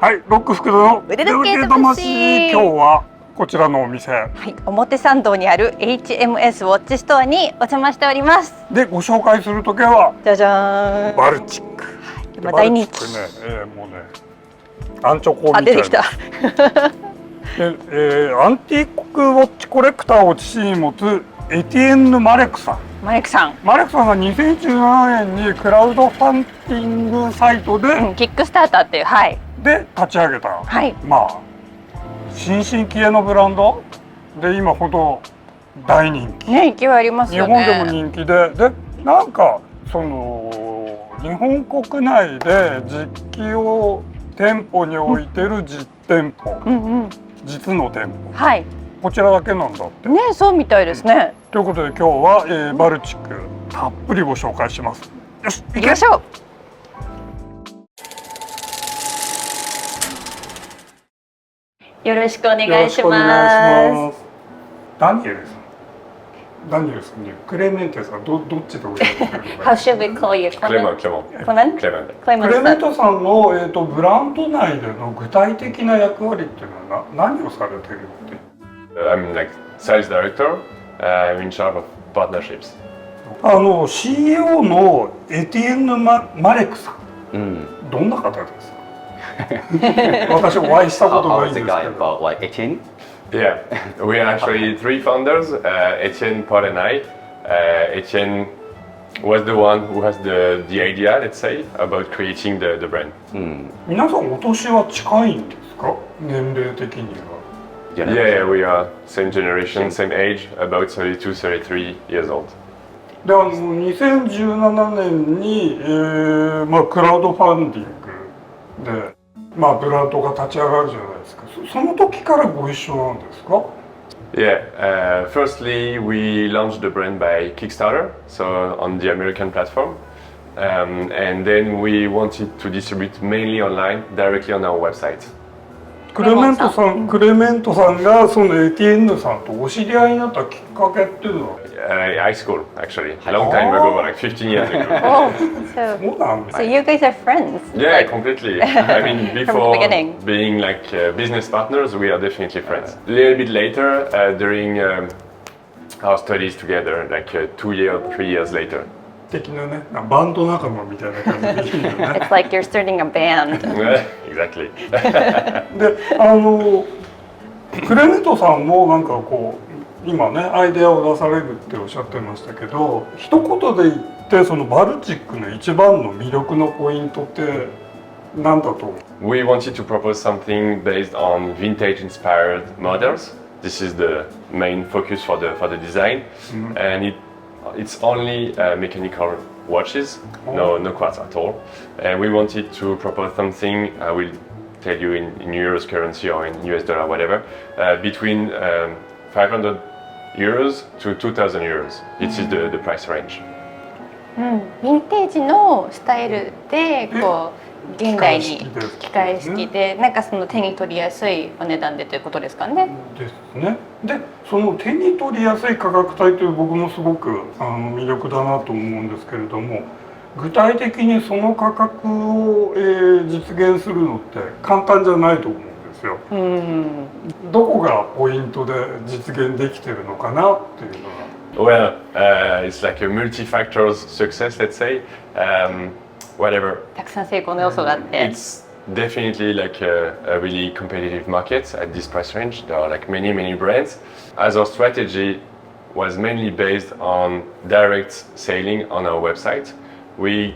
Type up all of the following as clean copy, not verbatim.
はい、ロック福田の腕時計魂。今日はこちらのお店、はい、表参道にある HMS ウォッチストアにお邪魔しております。でご紹介する時計はじゃじゃーん。バルチック。今大人気。バルチックね、もうね、アンチョコみたいな。出てきた。で、アンティークウォッチコレクターを父に持つエティエンヌ・マレクさん。マレクさんが2017年にクラウドファンディングサイトで、キックスターターっていう、はい、で立ち上げた、はい、まあ新進気鋭のブランドで今ほど大人気、ね、勢いありますよね。日本でも人気で、なんかその日本国内で実機を店舗に置いてる実店舗、実の店舗、はい、こちらだけなんだってね。そうみたいですね。ということで今日は、バルチックたっぷりご紹介します。よし、行きましょう。よろしくお願いします。ダニエルさんね、クレメンテさん、どっちでお呼びするのか。How should we call you? クレメントさんの、ブランド内での具体的な役割っていうのは何をされてるの？I'm like sales director. I'm in charge of partnerships. CEO のエティエンヌ・マレクさん、どんな方ですか？私お会いしたことないんですけど。About like 18? Yeah, we are actually three founders, Etienne, Paul and I. Etienne was the one who has the idea, let's say, about creating the brand. 皆さんお年は近いんですか？年齢的には。Yeah, we are same generation, same age, about 32, 33 years old. で、2017年に、クラウドファンディングで、ブランドが立ち上がるじゃないですか。その時からご一緒なんですか？ Yeah, firstly we launched the brand by Kickstarter, so on the American platform, and then we wanted to distribute mainly online, directly on our website. クレメントさんがそのエティエンヌさんとお知り合いになったきっかけっていうのは？High school, actually. A long time ago, like 15 years ago. So you guys are friends? Yeah, completely. I mean, before being like business partners, we are definitely friends. A little bit later, during our studies together, like 2 years, 3 years later. 的なね、バンド仲間みたいな感じでいいよね。It's like you're starting a band. Exactly. で、クレメントさんもなんかこう今ねアイデアを出されるっておっしゃってましたけど、一言で言ってそのバルチックの一番の魅力のポイントって何だと思う？ We wanted to propose something based on vintage-inspired models. This is the main focus for the design, and it's only mechanical watches, no quartz at all. And we wanted to propose something, I will tell you in euros currency or in US dollar, whatever, between 500 euros to 2,000 euros. This is the price range. ヴィンテージのスタイルでこう現代に機械式でなんかその手に取りやすいお値段でということですかね。ですね。で、その手に取りやすい価格帯という僕もすごく魅力だなと思うんですけれども、具体的にその価格を、実現するのって簡単じゃないと思うんですよ。どこがポイントで実現できてるのかなっていうのは。Well, it's like a multi-factors success, let's say. Whatever. たくさん成功の要素があって。It's definitely like a really competitive market at this price range. There are like many brands. As our strategy was mainly based on direct selling on our website, we,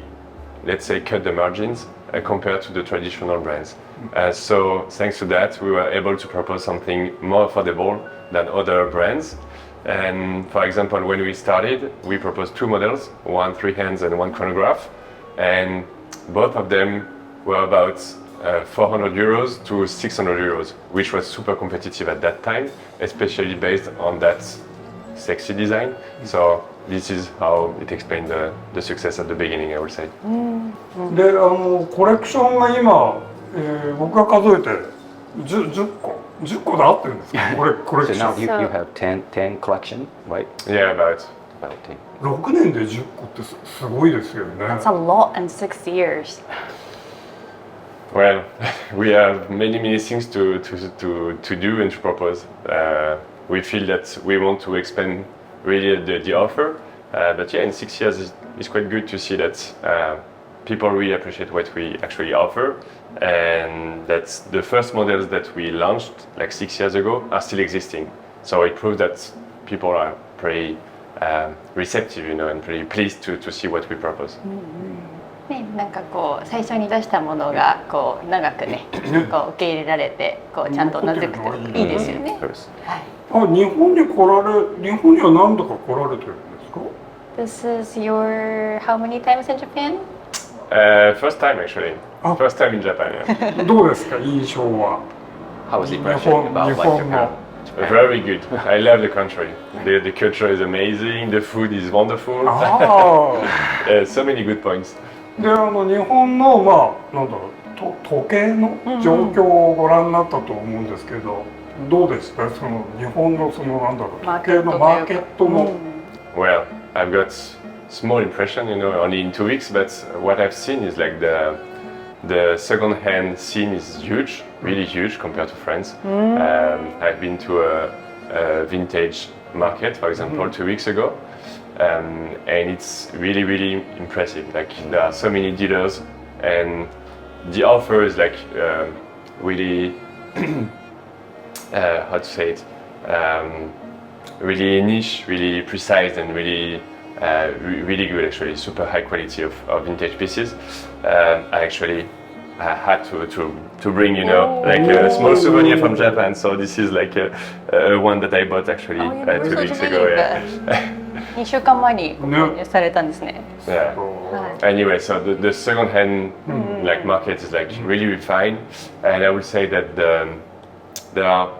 let's say, cut the margins compared to the traditional brands. So thanks to that, we were able to propose something more affordable than other brands. And for example, when we started, we proposed two models, one 3 hands and one chronograph. And both of them were about 400 euros to 600 euros, which was super competitive at that time, especially based on that sexy design. So this is how it explained the success at the beginning, I would say. で、コレクションが今、僕が数えて10個で合ってるんですか？コレクション。So now you have 10 collection, right? Yeah, about 10. 6年で10個ってすごいですよね。That's a lot in 6 years. Well, we have many things to do and to propose. We feel that we want to expand really the offer, but yeah, in 6 years it's quite good to see that people really appreciate what we actually offer, and that the first models that we launched like 6 years ago are still existing. So it proves that people are pretty receptive, and pretty pleased to see what we propose. ね、なんかこう最初に出したものがこう長くね、こう受け入れられてこうちゃんと根付くといいですよね。はい。あ、日本には何度か来られてるんですか？ This is your how many times in Japan? First time actually. First time in Japan. Yeah. どうですか、印象は？ How was the impression about Japan? Very good. I love the country. The culture is amazing. The food is wonderful. あ So many good points. で、日本のなんだろう、時計の状況をご覧になったと思うんですけど、どうですか、その日本のなんだろう、時計のマーケットの。Well, I've got small impression, only in 2 weeks, but what I've seen is like the second-hand scene is huge, really huge compared to France. I've been to a vintage market, for example, 2 weeks ago, and it's really impressive. Like there are so many dealers, and the offer is like really how to say it, really niche, really precise, and really good actually. Super high quality of vintage pieces. I had to bring, like a small souvenir from Japan. So this is like one that I bought actually 2 weeks ago. Yeah. 2週間前に購入されたんですね。 Yeah. Anyway, so the second-hand like market is like really refined, and I would say that there are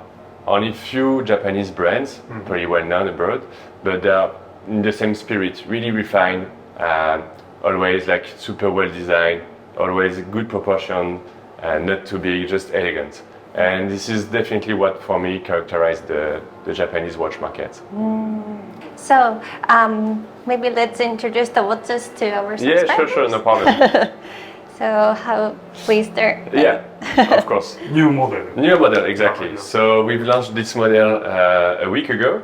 only few Japanese brands pretty well known abroad, but they are in the same spirit, really refined, always like super well designed, always good proportion, not too big, just elegant. And this is definitely what for me characterized the Japanese watch market. So maybe let's introduce the watches to our subscribers. Yeah, sure, no problem. So please start. Yeah, of course. New model. New model, exactly. So we've launched this model a week ago.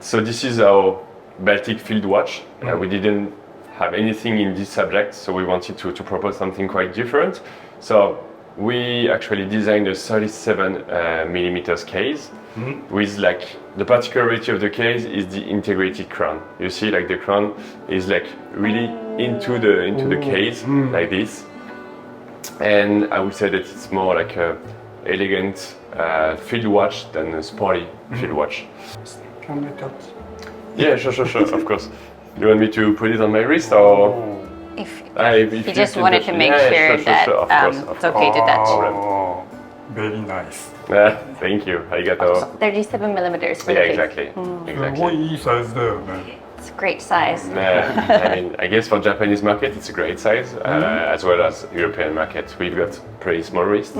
So this is our Baltic field watch. We didn't have anything in this subject, so we wanted to propose something quite different. So we actually designed a 37 millimeters case with like the particularity of the case is the integrated crown. You see, like the crown is like really into the case like this, and I would say that it's more like a elegant field watch than a sporty field watch. Can I touch? Yeah, sure, of course. You want me to put it on my wrist or? If If you just wanted to make yeah, sure that of course, it's okay to touch. Oh, very nice. Thank you. Arigato. 37 millimeters for Yeah, the case. exactly. すごいいいサイズだよね。 It's a great size. I mean, I guess for Japanese market, it's a great size, as well as European market. We've got pretty small wrists.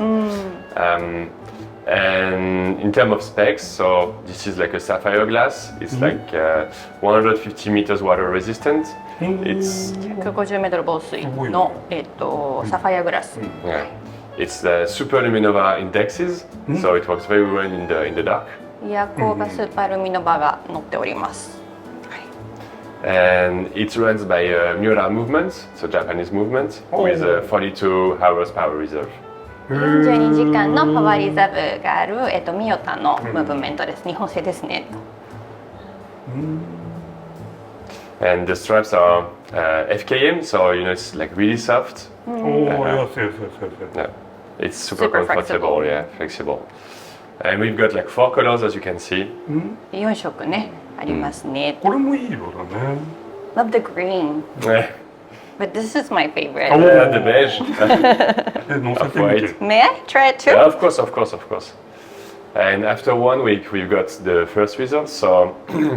And in terms of specs, so this is like a sapphire glass. It's like 150 meters water resistant. It's 150メートル防水のサファイアグラス。 yeah, it's super luminova indexes, so it works very well in the dark. 夜光がスーパールミノバが乗っております。 And it runs by Miura movement, so Japanese movement, with 42 hours power reserve. 42時間のパワーリザーブがあるミヨタのムーブメントです。日本製ですね。 And the straps are FKM, so it's like really soft. Oh, yes. Yeah. It's super Super comfortable, flexible. yeah, flexible. And we've got like 4 colors, as you can see. 4色ねありますね。これもいい色だね。 Love the green, but this is my favorite. The beige. 乗せ Off てみ white. て。 May I try it too? Yeah, of course. And after 1 week, we've got the first results. So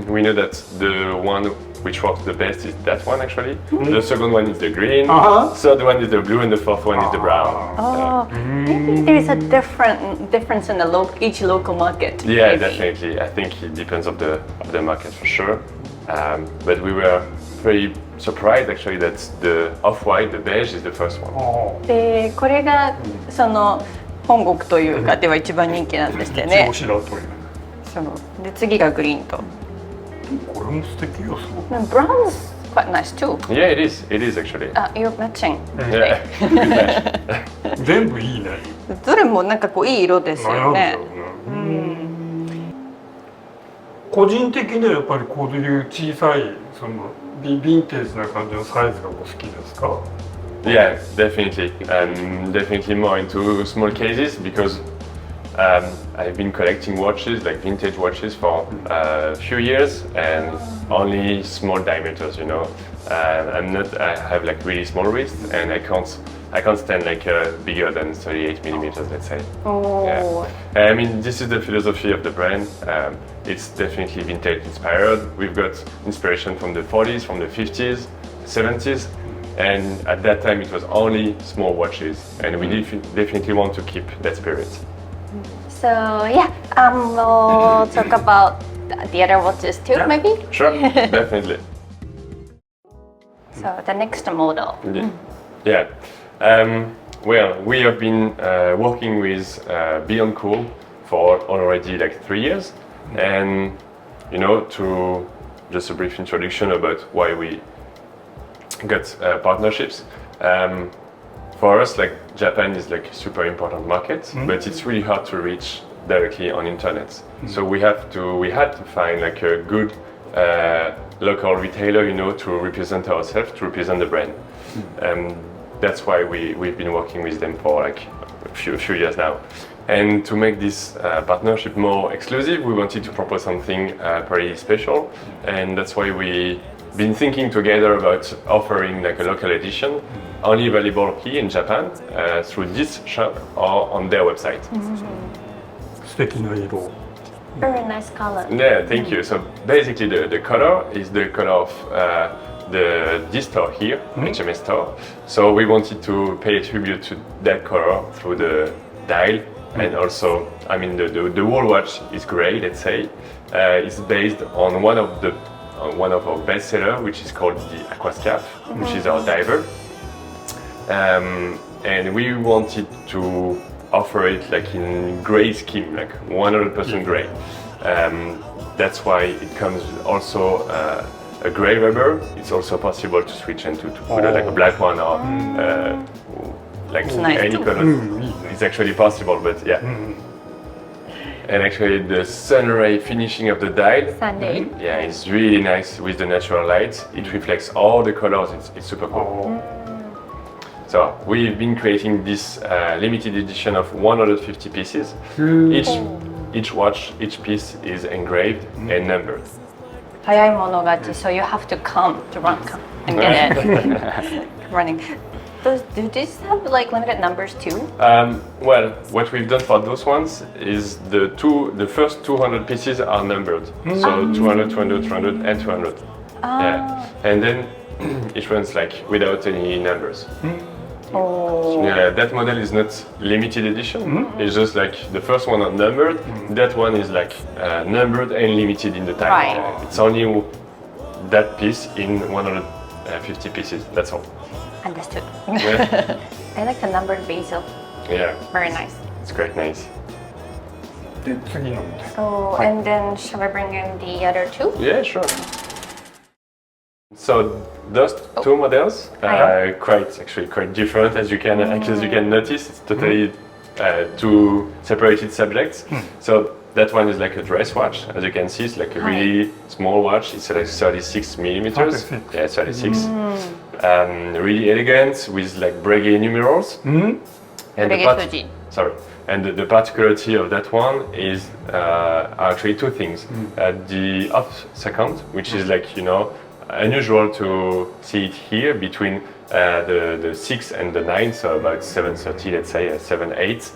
we know that the one which works the best is that one actually. The second one is the green. Third one is the blue, and the fourth one is the brown. Oh, maybe there is a difference in each local market. Yeah, maybe. definitely. I think it depends of the market for sure. But we were pretty surprised actually that the off-white, the beige, is the first one. でこれがその本国というかでは一番人気なんですってね。一押しだという。そので次がグリーンと。これも素敵よ、すごく。ブラウン is quite nice too. Yeah, it is. It is actually. You're matching. Yeah. 全部いいね。どれもなんかこういい色ですよね。個人的にはやっぱりこういう小さいそのヴィンテージな感じのサイズがお好きですか？ Yeah, definitely. Definitely more into small cases because I've been collecting watches, like vintage watches, for a few years and only small diameters. You know, I have like really small wrists and I can't stand like bigger than 38 millimeters, let's say. Oh. Yeah. I mean, this is the philosophy of the brand. It's definitely vintage inspired. We've got inspiration from the 40s, from the 50s, 70s. And at that time it was only small watches and we definitely want to keep that spirit. So yeah, we'll talk about the other watches too, Yeah. maybe. Sure, definitely. So the next model. Yeah. Well, we have been working with Beyond Cool for already like 3 years. And, you know, to just a brief introduction about why we got partnerships. For us, like Japan is like a super important market, but it's really hard to reach directly on internet. So we had to find like a good local retailer, you know, to represent ourselves, to represent the brand. That's why we've been working with them for like a few years now. And to make this partnership more exclusive, we wanted to propose something pretty special, and that's why we been thinking together about offering like a local edition, only available here in Japan through this shop or on their website. 素敵な色。 Very nice color. Yeah, thank you. So basically the color is the color of this store here, HMS store. So we wanted to pay a tribute to that color through the dial, and also, I mean, the whole watch is grey, let's say. It's based on one of our best sellers, which is called the Aquascap, which is our diver. And we wanted to offer it like in grey scheme, like 100% grey. That's why it comes with also a grey rubber. It's also possible to switch and to put like a black one or like nice any too. color. It's actually possible, but yeah. And actually the sun ray finishing of the dial, Sunday. yeah, it's really nice with the natural light. It reflects all the colors. It's super cool. So we've been creating this limited edition of 150 pieces. Each watch, each piece is engraved and numbered. 早い者勝ち so you have to come and get it. Running. Do these have like limited numbers too? Well, what we've done for those ones is the first 200 pieces are numbered. So 200, 200, 200, and 200. Yeah. And then it runs like without any numbers. Oh. Yeah, that model is not limited edition. It's just like the first one are numbered. That one is like numbered and limited in the time. Right. It's only that piece in 150 pieces. That's all. Understood. Yeah. I like the numbered basil. Yeah, Very nice. it's quite nice. で次のモデル。 So and then shall we bring in the other two? Yeah, sure. So those two models are quite different, as you can notice. It's totally two separated subjects. So that one is like a dress watch, as you can see. It's like a really small watch. It's like 36 millimeters. 36. Yeah, 36. Really elegant with like Breguet numerals. And Breguet Fuji. And the particularity of that one is actually two things. The off second, which is like, you know, unusual to see it here between the 6 and the 9, so about 7:30, let's say, 7:08.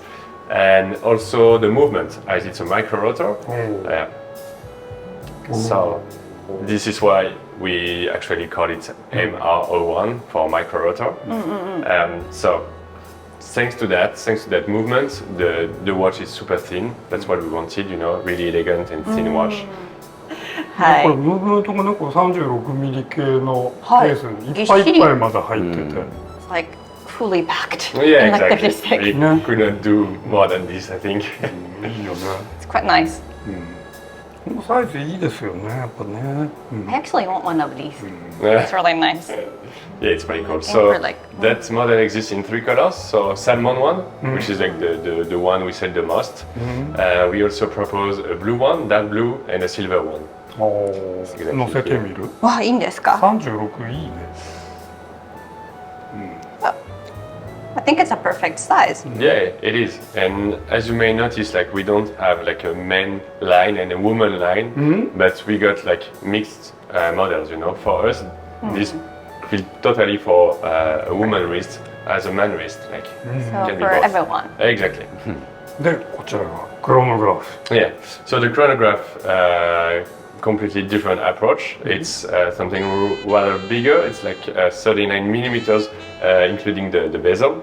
And also the movement, as it's a micro rotor. So this is why we actually call it MR01 for micro rotor. So thanks to that movement, the watch is super thin. That's what we wanted, you know, really elegant and thin watch. はいこれムーブメントがなんか36ミリ系のケはいースにいっぱいいっぱいまだ入ってて、It's like fully packed. Yeah, in like exactly. the stick. We Yeah. couldn't do more than this, I think. いいよね。 It's quite nice. このサイズいいですよね、やっぱね。I actually want one of these. Yeah, It's really nice. it's pretty cool. And So for like- that model exists in 3 colors. So salmon one, which is like the one we sell the most. We also propose a blue one, dark blue, and a silver one. 乗せてみる。わあ、いいんですか36いいね。I think it's a perfect size. Yeah, it is. And as you may notice, like we don't have like a man line and a woman line, but we got like mixed models. You know, for us, this feel totally for a woman wrist as a man wrist. Like So can be for both. everyone. Exactly. で、こちらがクロノグラフ。 Yeah. So the chronograph, completely different approach. It's something rather bigger. It's like 39 millimeters, including the bezel.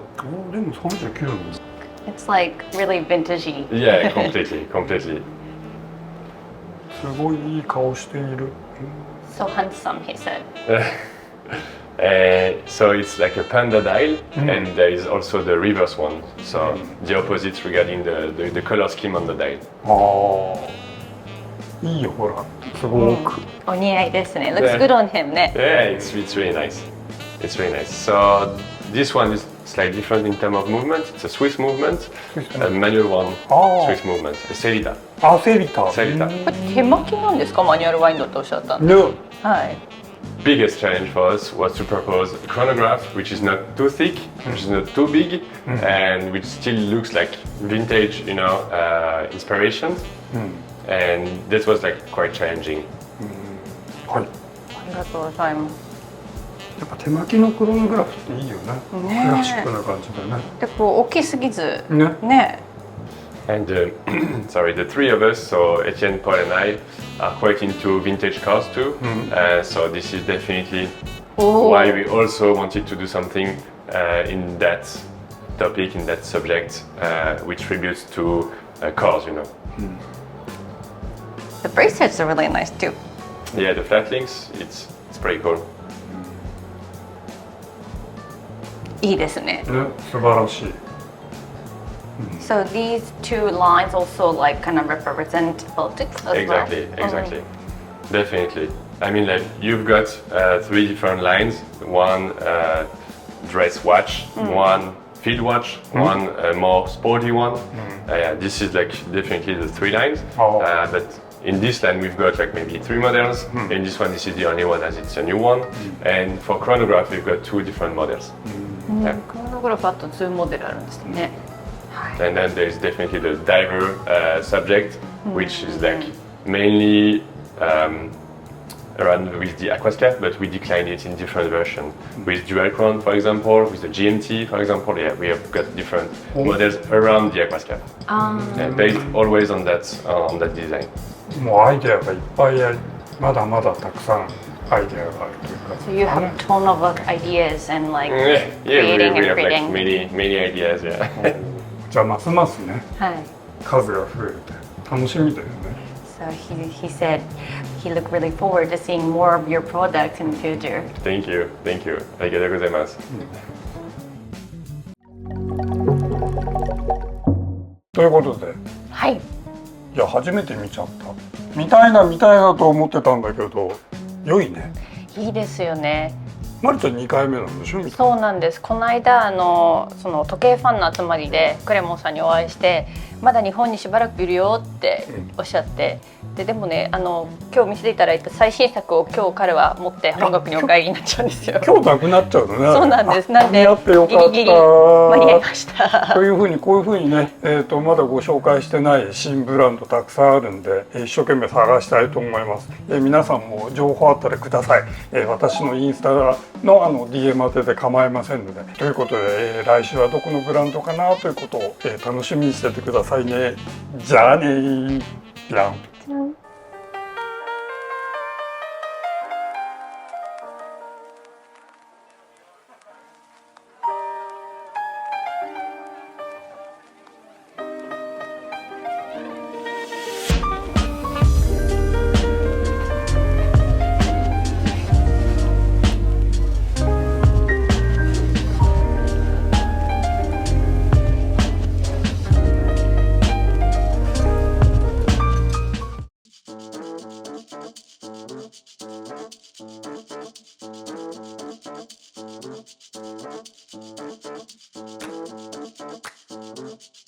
でも39度。 It's like really vintagey. Yeah, completely, completely. すごいいい顔している。 So handsome, he said. So it's like a panda dial, and there is also the reverse one. So the opposite regarding the color scheme on the dial. ああ。いいよ、ほら。すごく。お似合いですね。Looks Yeah. good on him ね。 Yeah, it's really nice. It's really nice. So this one is slightly different in terms of movement. It's a Swiss movement, a manual one, Oh. Swiss movement, a Celita. あ、セリタ。 Celita. これ手巻きなんですかマニュアルワインドっておっしゃったんで。ね。はい。Biggest challenge for us was to propose a chronograph which is not too thick, which is not too big, and which still looks like vintage, you know, inspiration. And this was like quite challenging. はい。ありがとうございます。やっぱ手巻きのクロノグラフっていいよね。ねえクラシックな感じだね。で、こう大きすぎず。ね。ね。 And sorry, the 3 of us, so Etienne, Paul, and I, are quite into vintage cars too. So this is definitely why we also wanted to do something in that topic, in that subject, which tributes to cars, you know. The bracelets are really nice too. Yeah, the flat links, it's pretty cool. いいですね。ね、素晴らしい。 So these two lines also like kind of represent Baltic as Exactly, well. exactly. Definitely. I mean, like, you've got 3 different lines. One dress watch, one field watch, one more sporty one. Yeah, this is like definitely the 3 lines. Oh. But in this line, we've got like maybe 3 models. In this one, this is the only one as it's a new one. And for chronograph, we've got 2 different models. Yeah. クロノグラフあと2モデルあるんですね。 And then there's definitely the diver subject, which is like mainly around with the Aquascape, but we declined it in different versions. With dual crown, for example, with the GMT, for example, yeah, we have got different models around the Aquascape. Yeah, based always on that design. もうアイデアがいっぱいあり、まだまだたくさんアイデアがあるというか。 So you have a ton of like, ideas and like Yeah, creating we and have like creating. many ideas. Yeah. じゃあますますね、はい。数が増えて楽しみだよね。 So he said he looked really forward to seeing more of your products in the future. Thank you. ありがとうございます。ということで、はい。いや初めて見ちゃった。見たいなと思ってたんだけど、良いね。いいですよね。まりちゃん2回目なんでしょ。そうなんです。この間その時計ファンの集まりでクレモンさんにお会いして、まだ日本にしばらくいるよっておっしゃって、でもね今日見せていただいた最新作を今日彼は持って本国にお帰りになっちゃうんですよ。今日なくなっちゃうのね。そうなんです。なんでやってよかった。ギリギリ間に合いました。こういうふうにね、まだご紹介してない新ブランドたくさんあるんで、一生懸命探したいと思います。皆さんも情報あったらください。私のインスタのDM 宛てで構いませんので。ということで、来週はどこのブランドかなということを、楽しみにしててくださいね。じゃあねー。じゃん。す。